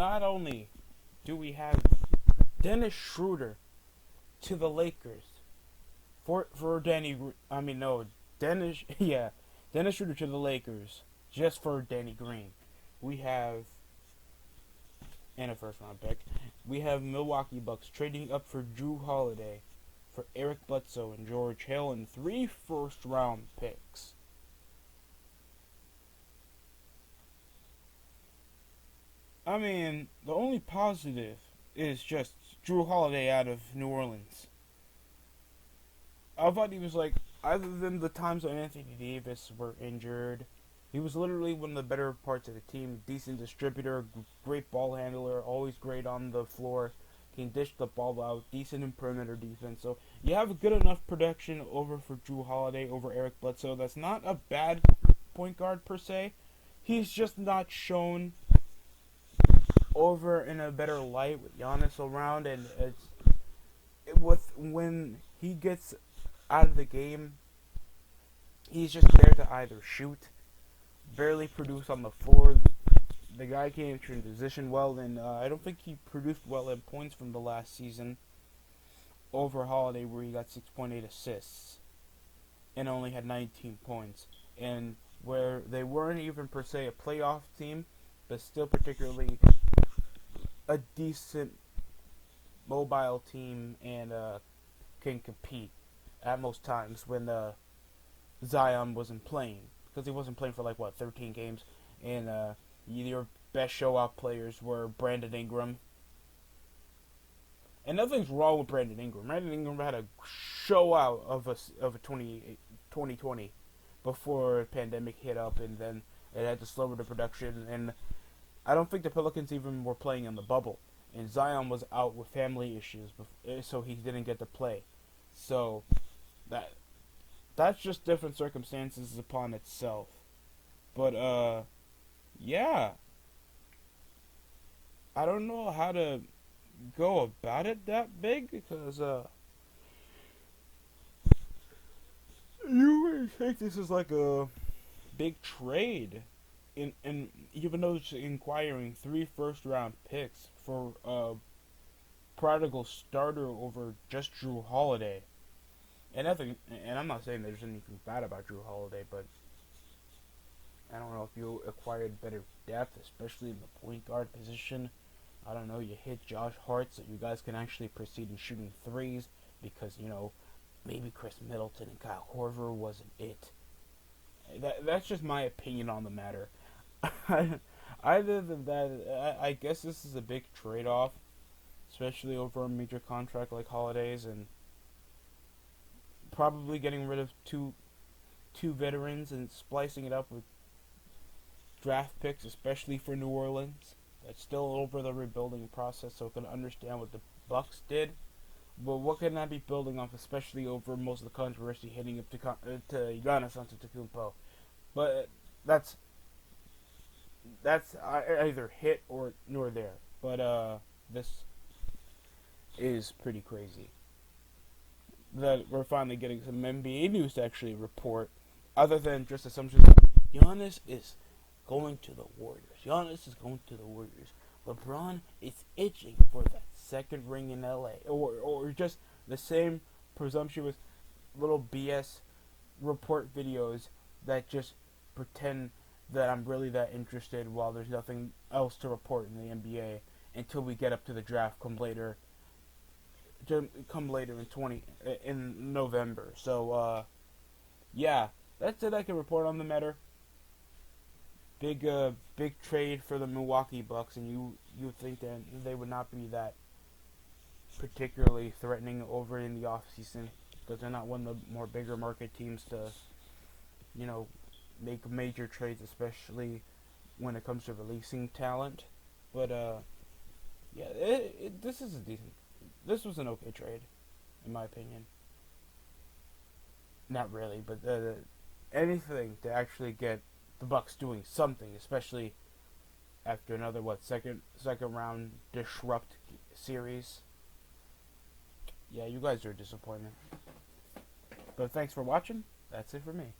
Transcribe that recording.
not only do we have Dennis Schroeder to the Lakers for Dennis Dennis Schroeder to the Lakers just for Danny Green. We have and a first round pick. We have Milwaukee Bucks trading up for Jrue Holliday, for Eric Bledsoe and George Hill, and 3 first round picks. I mean, the only positive is just Jrue Holliday out of New Orleans. I thought he was like, other than the times when Anthony Davis were injured, he was literally one of the better parts of the team. Decent distributor, great ball handler, always great on the floor. Can dish the ball out, decent in perimeter defense. So you have a good enough production over for Jrue Holliday over Eric Bledsoe. That's not a bad point guard per se. He's just not shown over in a better light with Giannis around, and when he gets out of the game, he's just there to either shoot, barely produce on the floor. The guy can't transition well, and I don't think he produced well in points from the last season over Holiday, where he got 6.8 assists and only had 19 points, and where they weren't even per se a playoff team, but still particularly a decent mobile team and can compete at most times when Zion wasn't playing, because he wasn't playing for 13 games, and your best show-off players were Brandon Ingram. And nothing's wrong with Brandon Ingram. Brandon Ingram had a show-out of a 2020 before the pandemic hit up, and then it had to slow the production. And I don't think the Pelicans even were playing in the bubble. And Zion was out with family issues, so he didn't get to play. So that's just different circumstances upon itself. But yeah, I don't know how to go about it that big, because you would think this is like a big trade, and even though it's inquiring 3 first round picks for a prodigal starter over just Jrue Holliday. And I'm not saying there's anything bad about Jrue Holliday, but I don't know if you acquired better depth, especially in the point guard position. I don't know, you hit Josh Hart so you guys can actually proceed in shooting threes, because, maybe Chris Middleton and Kyle Korver wasn't it. That's just my opinion on the matter. Other than that, I guess this is a big trade-off, especially over a major contract like Holiday's, and probably getting rid of two veterans and splicing it up with draft picks, especially for New Orleans. That's still over the rebuilding process, so I can understand what the Bucks did. But what can I be building off, especially over most of the controversy hitting up to Giannis Antetokounmpo? But that's either hit or nor there. But this is pretty crazy that we're finally getting some NBA news to actually report, other than just assumptions that Giannis is going to the Warriors. Giannis is going to the Warriors. LeBron is itching for that second ring in LA. Or just the same presumptuous little BS report videos that just pretend that I'm really that interested while there's nothing else to report in the NBA until we get up to the draft come later in November. So yeah, that's it I can report on the matter. Big trade for the Milwaukee Bucks, and you think that they would not be that particularly threatening over in the offseason, because they're not one of the more bigger market teams to, make major trades, especially when it comes to releasing talent. But yeah, this was an okay trade, in my opinion. Not really, but anything to actually get the Bucks doing something, especially after another second round disrupt series. Yeah, you guys are a disappointment. But thanks for watching. That's it for me.